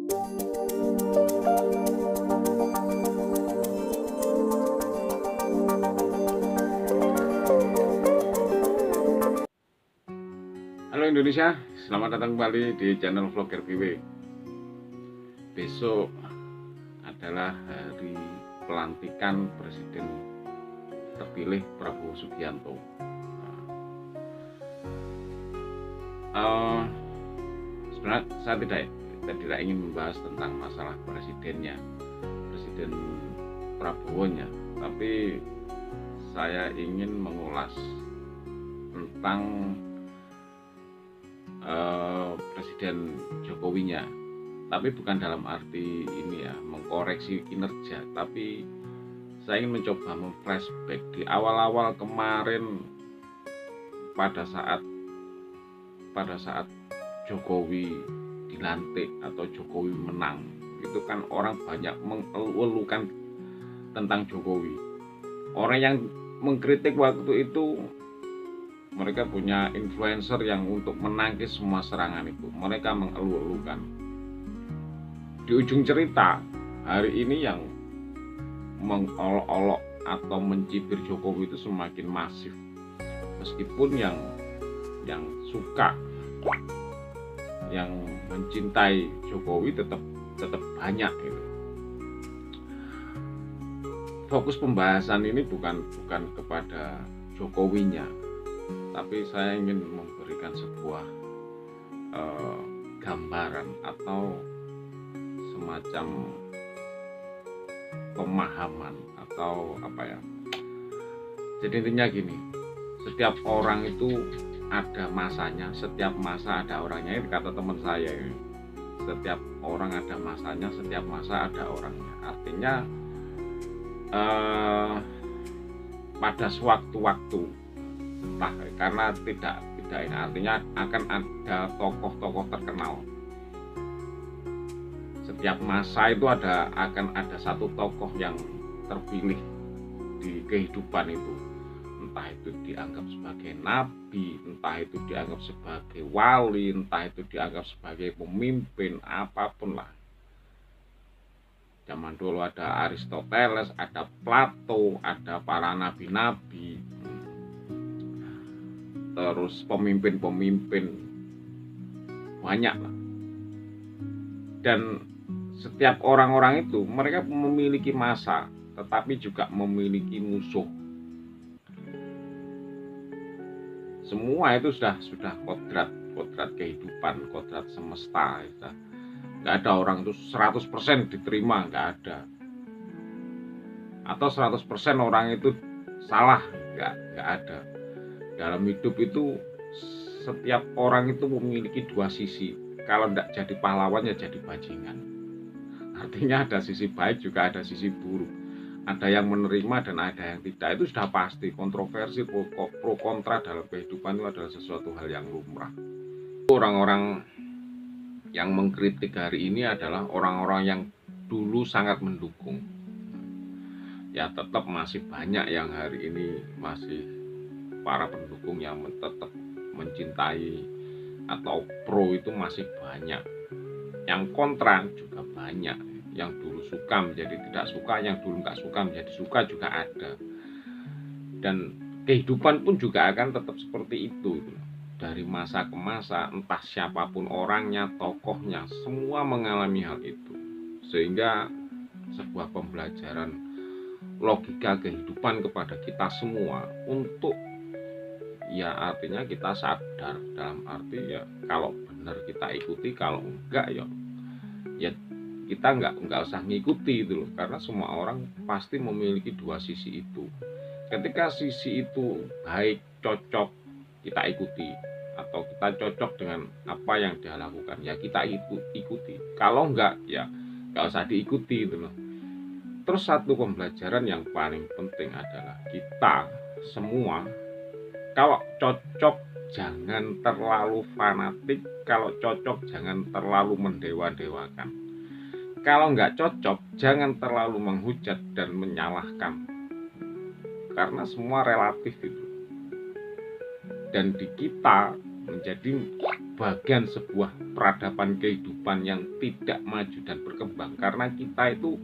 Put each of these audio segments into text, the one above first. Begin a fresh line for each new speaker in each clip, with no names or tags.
Halo Indonesia, selamat datang kembali di channel Vlogger BW. Besok adalah hari pelantikan Presiden terpilih Prabowo Subianto. Sebenarnya saya tidak ingin membahas tentang masalah presidennya, Presiden Prabowo-nya, tapi saya ingin mengulas tentang Presiden Jokowinya, tapi bukan dalam arti ini ya mengkoreksi kinerja, tapi saya ingin mencoba memflashback di awal-awal kemarin pada saat Jokowi dilantik atau Jokowi menang. Itu kan orang banyak mengeluhkan tentang Jokowi. Orang yang mengkritik waktu itu, mereka punya influencer yang untuk menangkis semua serangan itu. Mereka mengeluh-elukan. Di ujung cerita, hari ini yang mengolok-olok atau mencibir Jokowi itu semakin masif. Meskipun yang suka, yang mencintai Jokowi tetap banyak gitu. Fokus pembahasan ini bukan kepada Jokowinya, tapi saya ingin memberikan sebuah gambaran atau semacam pemahaman atau apa ya. Jadi intinya gini, setiap orang itu ada masanya, setiap masa ada orangnya. Ini kata teman saya, setiap orang ada masanya, setiap masa ada orangnya. Artinya pada sewaktu-waktu, entah karena tidak ini artinya akan ada tokoh-tokoh terkenal. Setiap masa itu akan ada satu tokoh yang terpilih di kehidupan itu, entah itu dianggap sebagai nabi, entah itu dianggap sebagai wali, entah itu dianggap sebagai pemimpin, apapun lah. Zaman dulu ada Aristoteles, ada Plato, ada para nabi-nabi, terus pemimpin-pemimpin banyak lah. Dan setiap orang-orang itu mereka memiliki masa, tetapi juga memiliki musuh. Semua itu sudah kodrat kehidupan, kodrat semesta. Nggak ada orang itu 100% diterima, nggak ada. Atau 100% orang itu salah, nggak ada. Dalam hidup itu setiap orang itu memiliki dua sisi. Kalau tidak jadi pahlawan ya jadi bajingan. Artinya ada sisi baik juga ada sisi buruk. Ada yang menerima dan ada yang tidak. Itu sudah pasti. Kontroversi pro kontra dalam kehidupan itu adalah sesuatu hal yang lumrah. Orang-orang yang mengkritik hari ini adalah orang-orang yang dulu sangat mendukung. Ya tetap masih banyak yang hari ini masih para pendukung yang tetap mencintai atau pro itu masih banyak. Yang kontra juga banyak. Yang dulu suka menjadi tidak suka, yang dulu nggak suka menjadi suka juga ada. Dan kehidupan pun juga akan tetap seperti itu. Dari masa ke masa, entah siapapun orangnya, tokohnya, semua mengalami hal itu. Sehingga sebuah pembelajaran logika kehidupan kepada kita semua untuk ya artinya kita sadar, dalam arti ya kalau benar kita ikuti, kalau enggak ya kita nggak usah ngikuti itu loh, karena semua orang pasti memiliki dua sisi itu. Ketika sisi itu baik, cocok, kita ikuti, atau kita cocok dengan apa yang dia lakukan ya kita ikuti. Kalau enggak ya nggak usah diikuti itu loh. Terus satu pembelajaran yang paling penting adalah kita semua kalau cocok jangan terlalu fanatik, kalau cocok jangan terlalu mendewa-dewakan. Kalau nggak cocok jangan terlalu menghujat dan menyalahkan, karena semua relatif itu. Dan di kita menjadi bagian sebuah peradaban kehidupan yang tidak maju dan berkembang, karena kita itu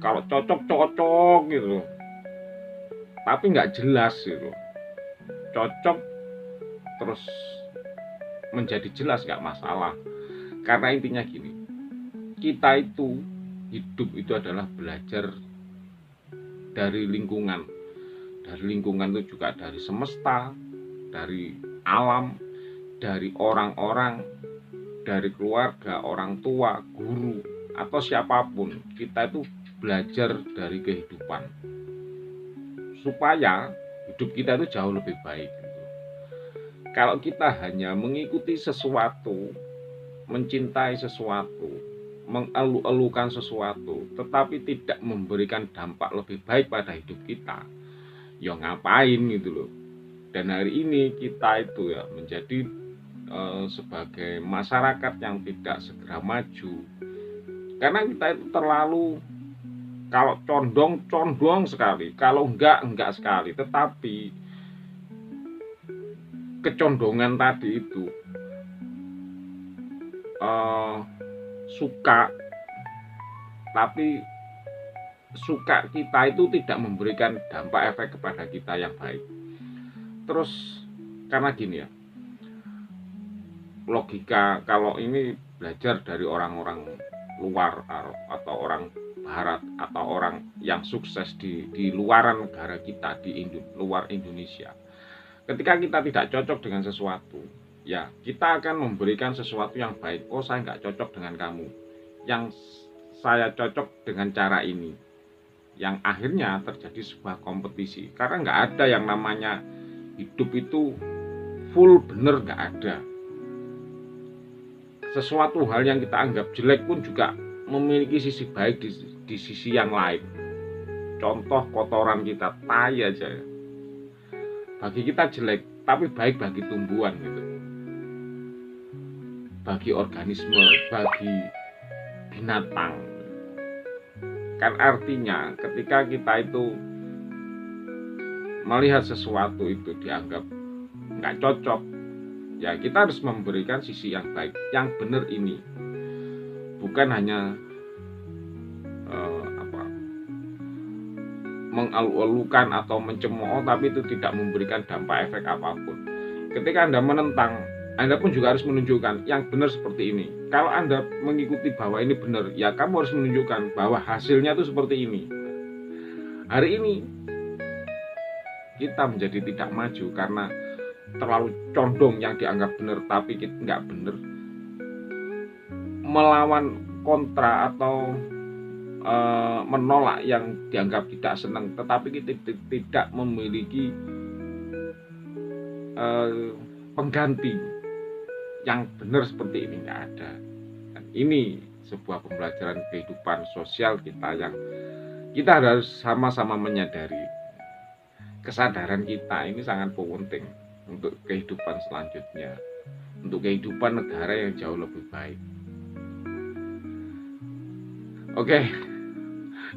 kalau cocok gitu tapi nggak jelas gitu. Cocok terus menjadi jelas nggak masalah, karena intinya gini, kita itu hidup itu adalah belajar dari lingkungan itu juga dari semesta, dari alam, dari orang-orang, dari keluarga, orang tua, guru, atau siapapun. Kita itu belajar dari kehidupan supaya hidup kita itu jauh lebih baik. Kalau kita hanya mengikuti sesuatu, mencintai sesuatu, mengeluh-elukan sesuatu, tetapi tidak memberikan dampak lebih baik pada hidup kita, ya ngapain gitu loh. Dan hari ini kita itu ya menjadi sebagai masyarakat yang tidak segera maju, karena kita itu terlalu, kalau condong sekali, kalau enggak sekali. Tetapi kecondongan tadi itu suka, tapi suka kita itu tidak memberikan dampak efek kepada kita yang baik. Terus karena gini ya, logika kalau ini belajar dari orang-orang luar atau orang barat atau orang yang sukses di luaran negara kita, di luar Indonesia. Ketika kita tidak cocok dengan sesuatu, ya kita akan memberikan sesuatu yang baik. Oh, saya nggak cocok dengan kamu, yang saya cocok dengan cara ini, yang akhirnya terjadi sebuah kompetisi. Karena nggak ada yang namanya hidup itu full bener, nggak ada. Sesuatu hal yang kita anggap jelek pun juga memiliki sisi baik di sisi yang lain. Contoh kotoran kita, tai aja ya, bagi kita jelek tapi baik bagi tumbuhan gitu, bagi organisme, bagi binatang. Kan artinya ketika kita itu melihat sesuatu itu dianggap nggak cocok, ya kita harus memberikan sisi yang baik, yang benar ini. Bukan hanya mengeluh-elukan atau mencemooh, tapi itu tidak memberikan dampak efek apapun. Ketika Anda menentang, Anda pun juga harus menunjukkan yang benar seperti ini. Kalau Anda mengikuti bahwa ini benar, ya kamu harus menunjukkan bahwa hasilnya itu seperti ini. Hari ini kita menjadi tidak maju karena terlalu condong yang dianggap benar tapi kita nggak benar, melawan kontra atau menolak yang dianggap tidak senang, tetapi kita tidak memiliki pengganti yang benar seperti ini, nggak ada. Dan ini sebuah pembelajaran kehidupan sosial kita yang kita harus sama-sama menyadari. Kesadaran kita ini sangat penting untuk kehidupan selanjutnya, untuk kehidupan negara yang jauh lebih baik. Oke,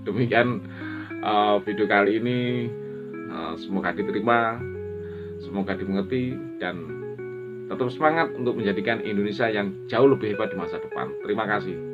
demikian video kali ini. Semoga diterima, semoga dimengerti, dan tetap semangat untuk menjadikan Indonesia yang jauh lebih hebat di masa depan. Terima kasih.